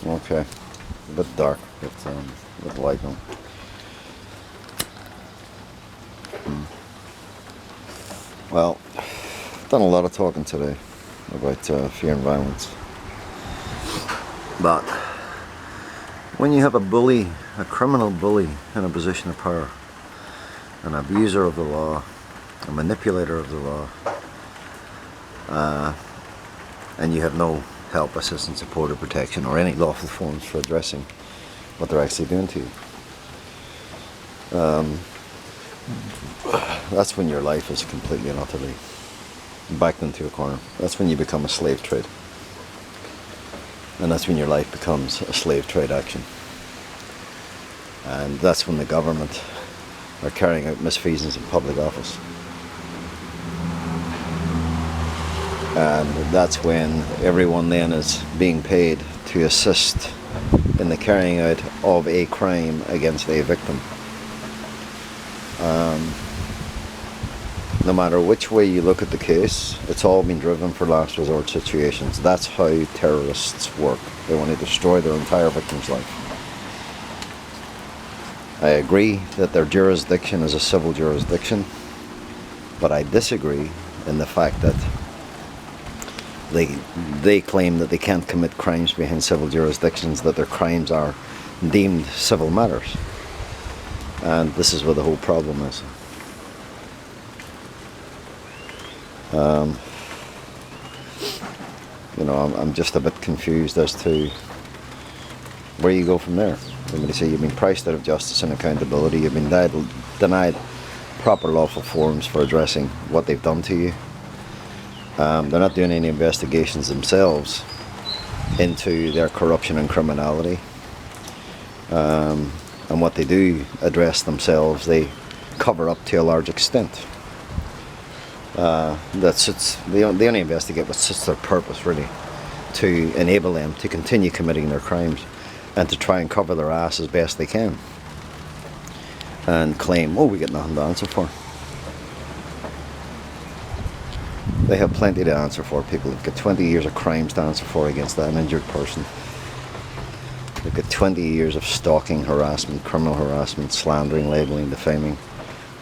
Okay, a bit dark, but a bit light on. Well, I've done a lot of talking today about fear and violence. But when you have a bully, a criminal bully in a position of power, an abuser of the law, a manipulator of the law, and you have no help, assistance, support, or protection, or any lawful forms for addressing what they're actually doing to you, that's when your life is completely and utterly backed into a corner. That's when you become a slave trade. And that's when your life becomes a slave trade action. And that's when the government are carrying out misfeasance in public office. And that's when everyone then is being paid to assist in the carrying out of a crime against a victim. No matter which way you look at the case, it's all been driven for last resort situations. That's how terrorists work. They want to destroy their entire victim's life. I agree that their jurisdiction is a civil jurisdiction, but I disagree in the fact that they claim that they can't commit crimes behind civil jurisdictions, that their crimes are deemed civil matters. And this is where the whole problem is. I'm just a bit confused as to where you go from there. Somebody say you've been priced out of justice and accountability, you've been denied proper lawful forms for addressing what they've done to you. They're not doing any investigations themselves into their corruption and criminality. And what they do address themselves, they cover up to a large extent. They only investigate what suits their purpose, really, to enable them to continue committing their crimes and to try and cover their ass as best they can and claim, oh, we get nothing to answer for. They have plenty to answer for. People have got 20 years of crimes to answer for against an injured person. They've got 20 years of stalking, harassment, criminal harassment, slandering, labelling, defaming.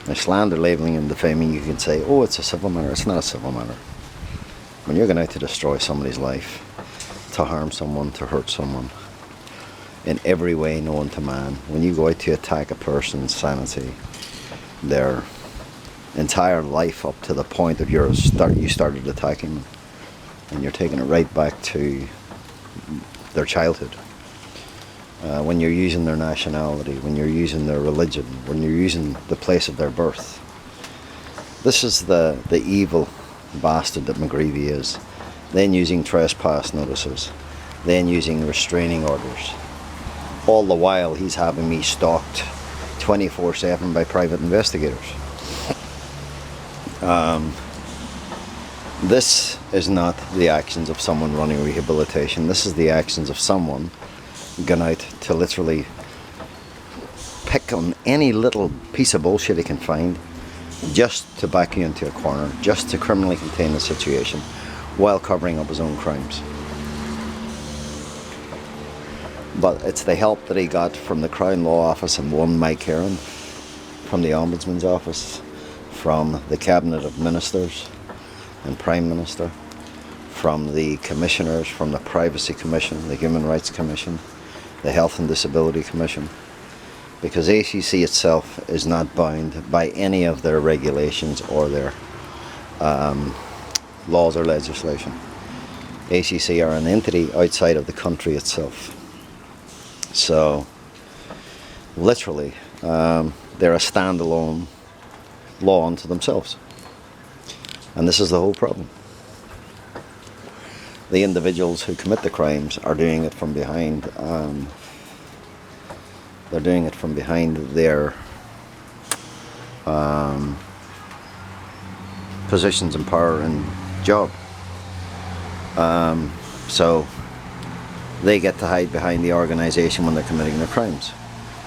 Now, slander, labelling and defaming, you can say, oh, it's a civil matter. It's not a civil matter. When you're going out to destroy somebody's life, to harm someone, to hurt someone, in every way known to man, when you go out to attack a person's sanity, their entire life up to the point of you started attacking them, and you're taking it right back to their childhood. When you're using their nationality, when you're using their religion, when you're using the place of their birth. This is the evil bastard that McGreevy is. Then using trespass notices, then using restraining orders. All the while he's having me stalked 24/7 by private investigators. This is not the actions of someone running rehabilitation. This is the actions of someone gone out to literally pick on any little piece of bullshit he can find just to back you into a corner, just to criminally contain the situation while covering up his own crimes. But it's the help that he got from the Crown Law Office and one Mike Heron, from the Ombudsman's Office, from the Cabinet of Ministers and Prime Minister, from the Commissioners, from the Privacy Commission, the Human Rights Commission, the Health and Disability Commission, because ACC itself is not bound by any of their regulations or their laws or legislation. ACC are an entity outside of the country itself. So, literally, they're a standalone law unto themselves. And this is the whole problem. The individuals who commit the crimes are doing it from behind. They're doing it from behind their positions in power and job. So they get to hide behind the organisation when they're committing their crimes.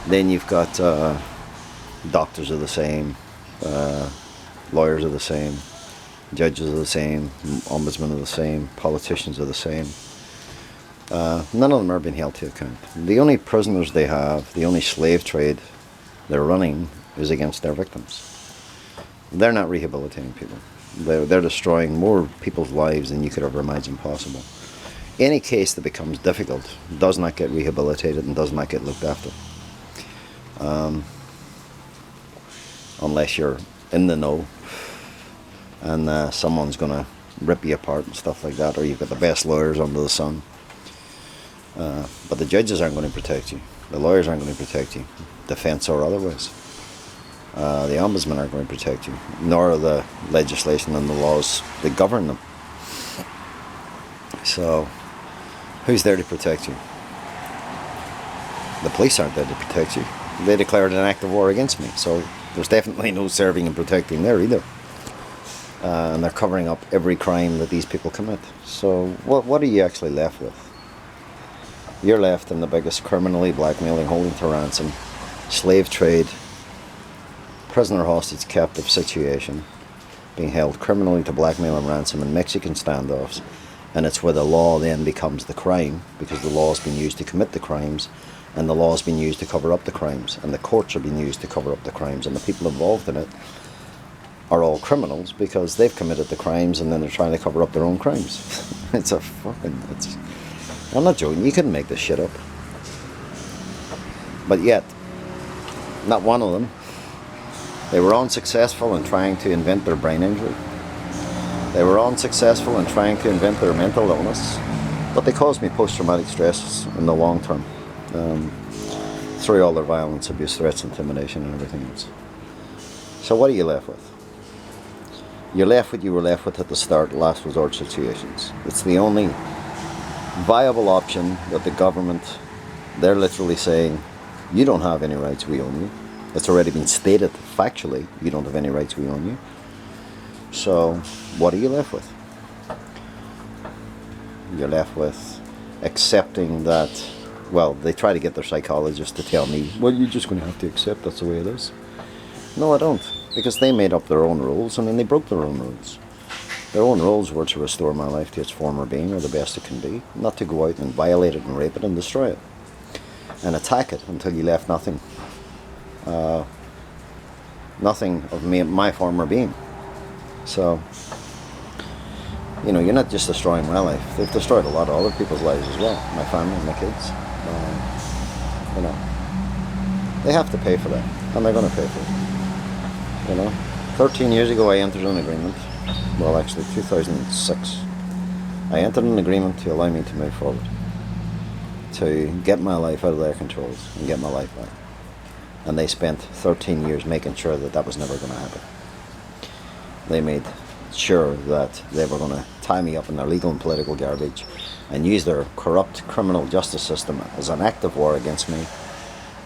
Then you've got doctors are the same, lawyers are the same, judges are the same, ombudsmen are the same, politicians are the same. None of them are being held to account. The only prisoners they have, the only slave trade they're running is against their victims. They're not rehabilitating people. They're destroying more people's lives than you could ever imagine possible. Any case that becomes difficult does not get rehabilitated and does not get looked after. Unless you're in the know and someone's going to rip you apart and stuff like that, or you've got the best lawyers under the sun. But the judges aren't going to protect you. The lawyers aren't going to protect you, defense or otherwise. The ombudsman aren't going to protect you, nor the legislation and the laws that govern them. So, who's there to protect you? The police aren't there to protect you. They declared an act of war against me, so there's definitely no serving and protecting there either. And they're covering up every crime that these people commit. So, what are you actually left with? You're left in the biggest criminally blackmailing, holding to ransom, slave trade, prisoner hostage captive situation, being held criminally to blackmail and ransom in Mexican standoffs, and it's where the law then becomes the crime, because the law has been used to commit the crimes, and the law has been used to cover up the crimes, and the courts are being used to cover up the crimes, and the people involved in it are all criminals because they've committed the crimes and then they're trying to cover up their own crimes. I'm not joking, you couldn't make this shit up. But yet, not one of them, they were unsuccessful in trying to invent their brain injury. They were unsuccessful in trying to invent their mental illness, but they caused me post-traumatic stress in the long term, through all their violence, abuse, threats, intimidation and everything else. So what are you left with? You're left with what you were left with at the start, last resort situations. It's the only viable option that the government, they're literally saying, you don't have any rights, we own you. It's already been stated factually, you don't have any rights, we own you. So, what are you left with? You're left with accepting that, well, they try to get their psychologists to tell me, well, you're just going to have to accept that's the way it is. No, I don't, because they made up their own rules and then they broke their own rules. Their own rules were to restore my life to its former being, or the best it can be, not to go out and violate it and rape it and destroy it. And attack it until you left nothing. Nothing of me, my former being. So, you know, you're not just destroying my life. They've destroyed a lot of other people's lives as well. My family, my kids. You know, they have to pay for that, and they're going to pay for it. You know, 13 years ago I entered an agreement. Well, actually, 2006. I entered an agreement to allow me to move forward, to get my life out of their controls and get my life back. And they spent 13 years making sure that that was never going to happen. They made sure that they were going to tie me up in their legal and political garbage and use their corrupt criminal justice system as an act of war against me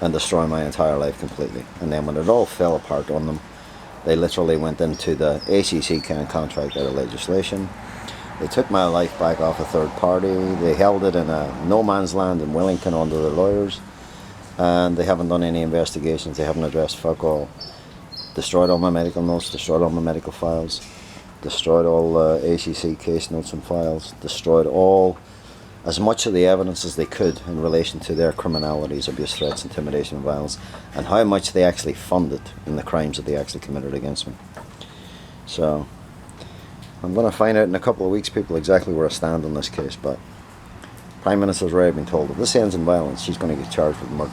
and destroy my entire life completely. And then when it all fell apart on them, they literally went into the ACC contract out of legislation. They took my life back off a third party. They held it in a no man's land in Wellington under their lawyers. And they haven't done any investigations. They haven't addressed fuck all. Destroyed all my medical notes, destroyed all my medical files, destroyed all ACC case notes and files, destroyed all, as much of the evidence as they could in relation to their criminalities, abuse, threats, intimidation, and violence, and how much they actually funded in the crimes that they actually committed against me. So, I'm going to find out in a couple of weeks, people, exactly where I stand on this case, but Prime Minister's already been told if this ends in violence, she's going to get charged with murder,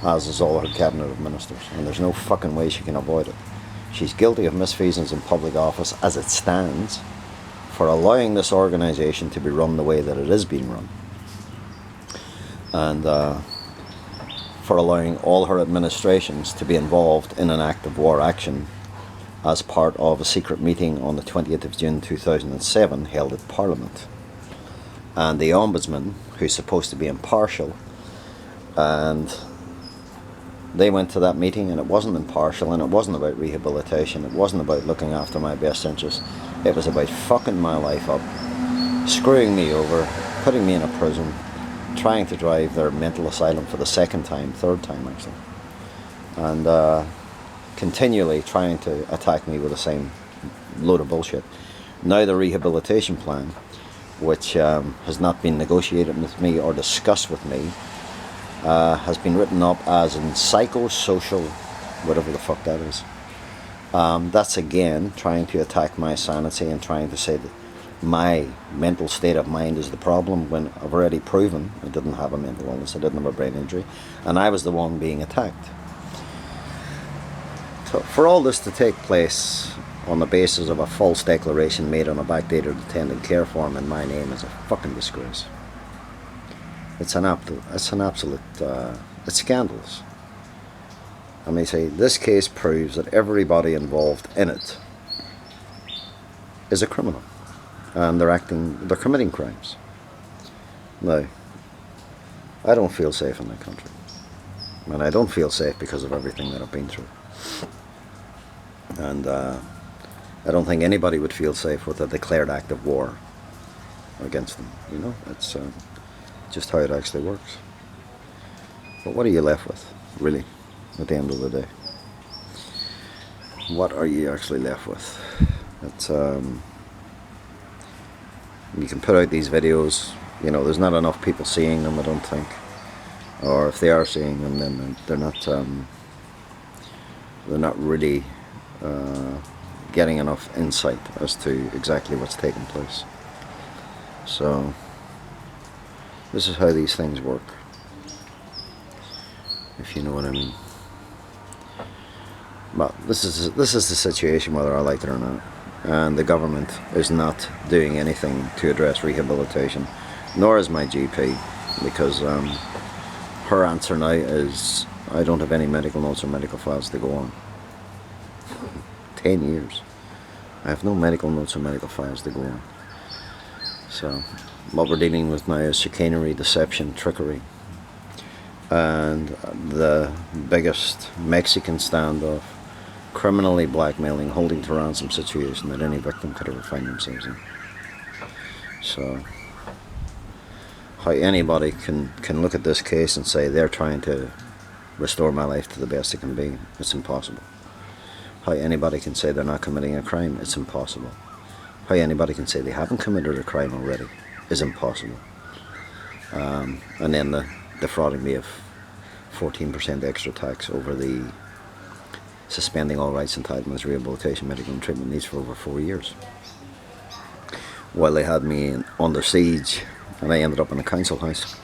as is all her cabinet of ministers, and there's no fucking way she can avoid it. She's guilty of misfeasance in public office as it stands, for allowing this organisation to be run the way that it is being run, and for allowing all her administrations to be involved in an act of war action as part of a secret meeting on the 20th of June 2007 held at Parliament. And the Ombudsman, who's supposed to be impartial, and they went to that meeting and it wasn't impartial, and it wasn't about rehabilitation, it wasn't about looking after my best interests. It was about fucking my life up, screwing me over, putting me in a prison, trying to drive their mental asylum for the third time actually, and continually trying to attack me with the same load of bullshit. Now the rehabilitation plan, which has not been negotiated with me or discussed with me, has been written up as in psychosocial, whatever the fuck that is. That's again trying to attack my sanity and trying to say that my mental state of mind is the problem, when I've already proven I didn't have a mental illness, I didn't have a brain injury, and I was the one being attacked. So for all this to take place on the basis of a false declaration made on a backdated attendant care form in my name is a fucking disgrace. It's an absolute, it's scandalous. And they say this case proves that everybody involved in it is a criminal, and they're committing crimes. No, I don't feel safe in that country, and I don't feel safe because of everything that I've been through. And I don't think anybody would feel safe with a declared act of war against them. You know, it's just how it actually works. But what are you left with, really, at the end of the day? What are you actually left with? It's you can put out these videos, you know, there's not enough people seeing them, I don't think. Or if they are seeing them, then they're not really getting enough insight as to exactly what's taking place. So this is how these things work, if you know what I mean. But this is the situation, whether I like it or not. And the government is not doing anything to address rehabilitation, nor is my GP, because her answer now is, I don't have any medical notes or medical files to go on. 10 years. I have no medical notes or medical files to go on. So what we're dealing with now is chicanery, deception, trickery, and the biggest Mexican standoff, criminally blackmailing, holding to ransom situation that any victim could ever find themselves in. So how anybody can look at this case and say they're trying to restore my life to the best it can be, it's impossible. How anybody can say they're not committing a crime, it's impossible. How anybody can say they haven't committed a crime already is impossible. And then the defrauding me of 14% extra tax over the suspending all rights, entitlements, rehabilitation, medical and treatment needs for over 4 years. While they had me under siege, and I ended up in a council house.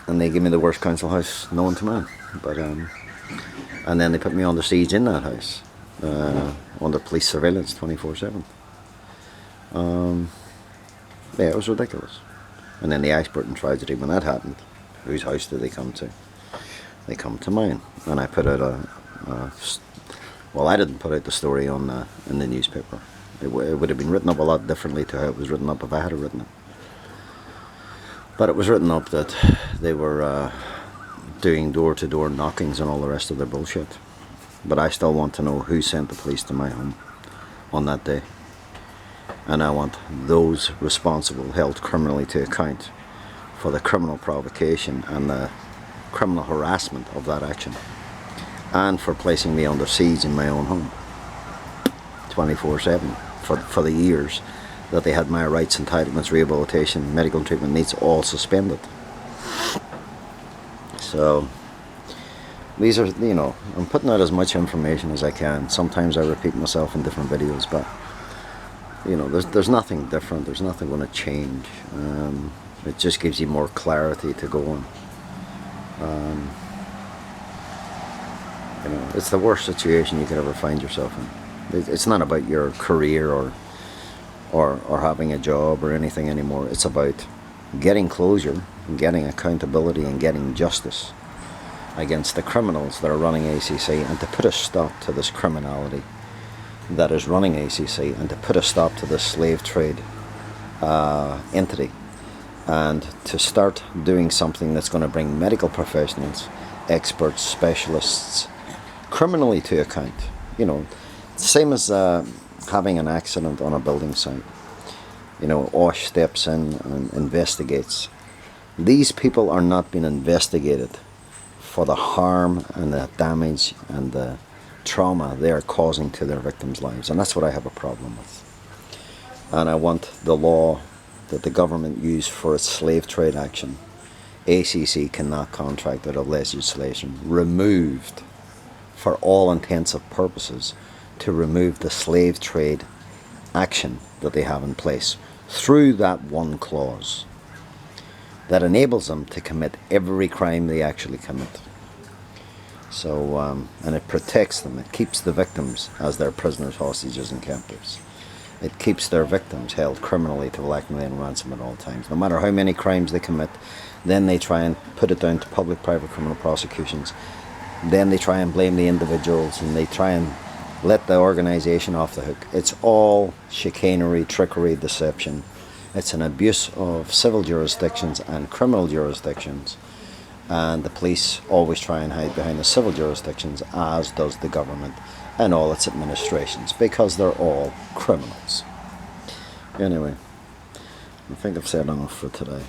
And they gave me the worst council house known to man. But and then they put me under siege in that house, under police surveillance 24/7. Yeah, it was ridiculous. And then the Ashburton tragedy, when that happened, whose house did they come to? They come to mine. And I put out well, I didn't put out the story in the newspaper. It would have been written up a lot differently to how it was written up if I had written it. But it was written up that they were doing door-to-door knockings and all the rest of their bullshit. But I still want to know who sent the police to my home on that day. And I want those responsible held criminally to account for the criminal provocation and the criminal harassment of that action, and for placing me under siege in my own home 24/7 for the years that they had my rights, entitlements, rehabilitation, medical and treatment needs all suspended. So these are, you know, I'm putting out as much information as I can. Sometimes I repeat myself in different videos, but you know, there's nothing different, there's nothing going to change. It just gives you more clarity to go on. You know, it's the worst situation you could ever find yourself in. It's not about your career or having a job or anything anymore. It's about getting closure, and getting accountability, and getting justice against the criminals that are running ACC, and to put a stop to this criminality that is running ACC, and to put a stop to this slave trade entity, and to start doing something that's going to bring medical professionals, experts, specialists, criminally to account. You know, same as having an accident on a building site. You know, OSH steps in and investigates. These people are not being investigated for the harm and the damage and the trauma they are causing to their victims' lives, and that's what I have a problem with. And I want the law that the government used for its slave trade action, ACC cannot contract out of legislation removed, for all intents and purposes, to remove the slave trade action that they have in place through that one clause that enables them to commit every crime they actually commit. So, and it protects them. It keeps the victims as their prisoners, hostages and captives. It keeps their victims held criminally to blackmail and ransom at all times. No matter how many crimes they commit, then they try and put it down to public-private criminal prosecutions. Then they try and blame the individuals, and they try and let the organisation off the hook. It's all chicanery, trickery, deception. It's an abuse of civil jurisdictions and criminal jurisdictions. And the police always try and hide behind the civil jurisdictions, as does the government and all its administrations, because they're all criminals. Anyway, I think I've said enough for today.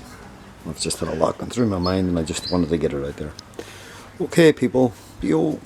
I've just had a lot going through my mind, and I just wanted to get it out there. Okay, people, yo.